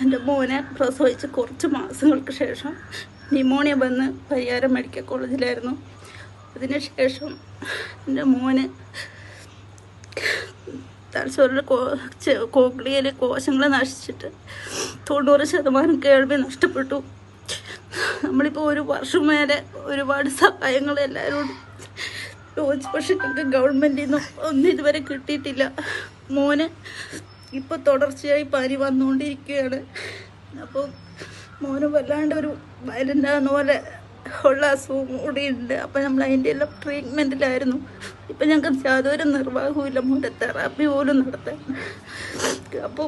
എൻ്റെ മോനെ പ്രസവിച്ച് കുറച്ച് മാസങ്ങൾക്ക് ശേഷം ന്യൂമോണിയ വന്ന് പരിയാരം മെഡിക്കൽ കോളേജിലായിരുന്നു. അതിനുശേഷം എൻ്റെ മോന് തലച്ചോറിൽ കോക്ലിയയിൽ കോശങ്ങൾ നശിച്ചിട്ട് 90% കേൾവി നഷ്ടപ്പെട്ടു. നമ്മളിപ്പോൾ ഒരു വർഷം മേലെ ഒരുപാട് സഹായങ്ങൾ എല്ലാവരോടും ചോദിച്ചു, പക്ഷെ ഞങ്ങൾക്ക് ഗവൺമെൻറ്റിൽ നിന്നും ഒന്നും ഇതുവരെ കിട്ടിയിട്ടില്ല. മോന് ഇപ്പോൾ തുടർച്ചയായി പനി വന്നുകൊണ്ടിരിക്കുകയാണ്. അപ്പോൾ മോന് വല്ലാണ്ട് ഒരു വയലൻ്റാകുന്ന പോലെ ഉള്ള അസുഖം കൂടി ഉണ്ട്. അപ്പോൾ നമ്മൾ അതിൻ്റെ എല്ലാം ട്രീറ്റ്മെൻറ്റിലായിരുന്നു. ഇപ്പം ഞങ്ങൾക്ക് യാതൊരു നിർവാഹവും മോൻ്റെ തെറാപ്പി പോലും നടത്താൻ. അപ്പോൾ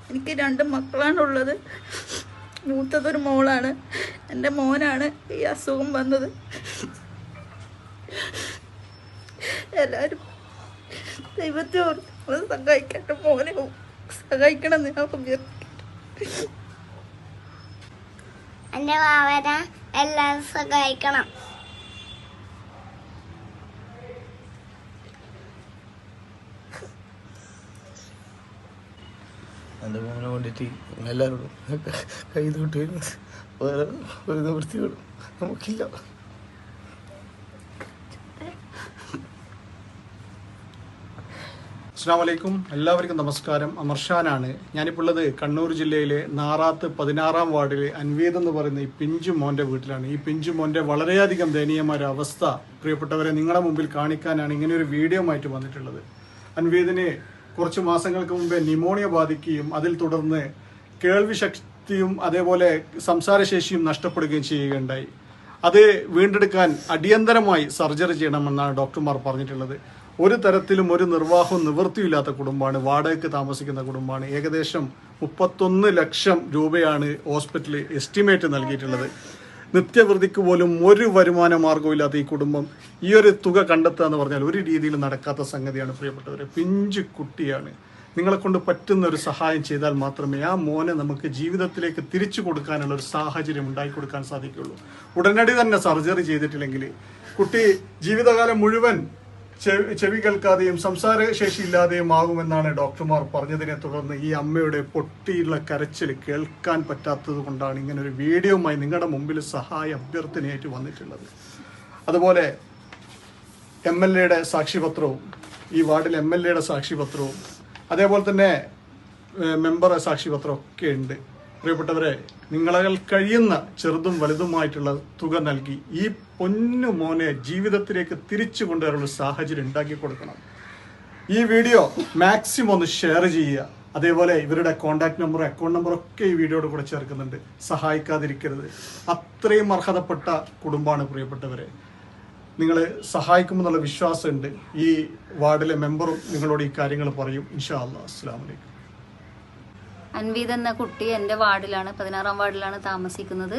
എനിക്ക് 2 മക്കളാണുള്ളത്. മൂത്തതൊരു മോളാണ്. എൻ്റെ മോനാണ് ഈ അസുഖം വന്നത്. എല്ലാവരും ദൈവത്തെ ഓർത്ത് സഹായിക്കട്ടെ, മോനെ സഹായിക്കണം എന്ന് ഞാൻ അഭ്യർത്ഥിക്കട്ടെ. എൻ്റെ വാവനെ എല്ലാവരും സഹായിക്കണം. എൻ്റെ മോനെ വേണ്ടിയിട്ട് എല്ലാവരോടും കൈ തൊട്ട് വേറെ ഒരു നിവൃത്തികളും നമുക്കില്ല. അസ്സലാമു അലൈക്കും, എല്ലാവർക്കും നമസ്കാരം. അമർഷാനാണ്. ഞാനിപ്പോൾ ഉള്ളത് കണ്ണൂർ ജില്ലയിലെ നാറാത്ത് 16-ാം വാർഡിലെ അൻവീദ് എന്ന് പറയുന്ന ഈ പിഞ്ചു മോൻ്റെ വീട്ടിലാണ്. ഈ പിഞ്ചു മോൻ്റെ വളരെയധികം ദയനീയമായ ഒരു അവസ്ഥ പ്രിയപ്പെട്ടവരെ നിങ്ങളുടെ മുമ്പിൽ കാണിക്കാനാണ് ഇങ്ങനെ ഒരു വീഡിയോ ആയിട്ട് വന്നിട്ടുള്ളത്. അൻവീദിന് കുറച്ച് മാസങ്ങൾക്ക് മുമ്പേ ന്യൂമോണിയ ബാധിക്കുകയും അതിൽ തുടർന്ന് കേൾവി ശക്തിയും അതേപോലെ സംസാരശേഷിയും നഷ്ടപ്പെടുകയും ചെയ്യുകയുണ്ടായി. അത് വീണ്ടെടുക്കാൻ അടിയന്തരമായി സർജറി ചെയ്യണമെന്നാണ് ഡോക്ടർമാർ പറഞ്ഞിട്ടുള്ളത്. ഒരു തരത്തിലും ഒരു നിർവാഹവും നിവൃത്തിയില്ലാത്ത കുടുംബമാണ്. വാടകയ്ക്ക് താമസിക്കുന്ന കുടുംബമാണ്. ഏകദേശം 31 ലക്ഷം രൂപയാണ് ഹോസ്പിറ്റൽ എസ്റ്റിമേറ്റ് നൽകിയിട്ടുള്ളത്. നിത്യവൃത്തിക്ക് പോലും ഒരു വരുമാന മാർഗവും ഇല്ലാത്ത ഈ കുടുംബം ഈ ഒരു തുക കണ്ടെത്തുക എന്ന് പറഞ്ഞാൽ ഒരു രീതിയിൽ നടക്കാത്ത സംഗതിയാണ് പ്രിയപ്പെട്ടവരെ. പിഞ്ചു കുട്ടിയാണ്. നിങ്ങളെ കൊണ്ട് പറ്റുന്ന ഒരു സഹായം ചെയ്താൽ മാത്രമേ ആ മോനെ നമുക്ക് ജീവിതത്തിലേക്ക് തിരിച്ചു കൊടുക്കാനുള്ള ഒരു സാഹചര്യം ഉണ്ടാക്കി കൊടുക്കാൻ സാധിക്കുള്ളൂ. ഉടനടി തന്നെ സർജറി ചെയ്തിട്ടില്ലെങ്കിൽ കുട്ടി ജീവിതകാലം മുഴുവൻ ചെവി കേൾക്കാതെയും സംസാരശേഷി ഇല്ലാതെയും ആകുമെന്നാണ് ഡോക്ടർമാർ പറഞ്ഞതിനെ തുടർന്ന് ഈ അമ്മയുടെ പൊട്ടിയുള്ള കരച്ചിൽ കേൾക്കാൻ പറ്റാത്തത് കൊണ്ടാണ് ഇങ്ങനെ ഒരു വീഡിയോയുമായി നിങ്ങളുടെ മുമ്പിൽ സഹായ അഭ്യർത്ഥനയായിട്ട് വന്നിട്ടുള്ളത്. അതുപോലെ MLA സാക്ഷ്യപത്രവും ഈ വാർഡിൽ MLA സാക്ഷ്യപത്രവും അതേപോലെ തന്നെ മെമ്പർ സാക്ഷ്യപത്രം ഒക്കെ ഉണ്ട്. പ്രിയപ്പെട്ടവരെ, നിങ്ങളാൽ കഴിയുന്ന ചെറുതും വലുതുമായിട്ടുള്ള തുക നൽകി ഈ പൊന്നു മോനെ ജീവിതത്തിലേക്ക് തിരിച്ചു കൊണ്ടുവരാനുള്ള സാഹചര്യം ഉണ്ടാക്കി കൊടുക്കണം. ഈ വീഡിയോ മാക്സിമം ഒന്ന് ഷെയർ ചെയ്യുക. അതേപോലെ ഇവരുടെ കോൺടാക്ട് നമ്പർ, അക്കൗണ്ട് നമ്പർ ഒക്കെ ഈ വീഡിയോയുടെ കൂടെ ചേർക്കുന്നുണ്ട്. സഹായിക്കാതിരിക്കരുത്. അത്രയും അർഹതപ്പെട്ട കുടുംബമാണ് പ്രിയപ്പെട്ടവരെ. നിങ്ങൾ സഹായിക്കുമെന്നുള്ള വിശ്വാസമുണ്ട്. ഈ വാർഡിലെ മെമ്പറും നിങ്ങളോട് ഈ കാര്യങ്ങൾ പറയും ഇൻഷാ അല്ലാഹ്. അസ്സലാമു അലൈക്കും. അൻവീദ് എന്ന കുട്ടി എൻ്റെ വാർഡിലാണ്, 16-ാം വാർഡിലാണ് താമസിക്കുന്നത്.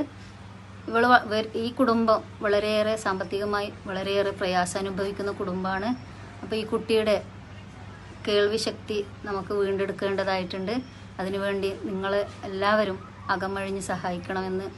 ഈ കുടുംബം വളരെയേറെ സാമ്പത്തികമായി വളരെയേറെ പ്രയാസം അനുഭവിക്കുന്ന കുടുംബമാണ്. അപ്പോൾ ഈ കുട്ടിയുടെ കേൾവി ശക്തി നമുക്ക് വീണ്ടെടുക്കേണ്ടതായിട്ടുണ്ട്. അതിനുവേണ്ടി നിങ്ങൾ എല്ലാവരും അകമഴിഞ്ഞ് സഹായിക്കണമെന്ന്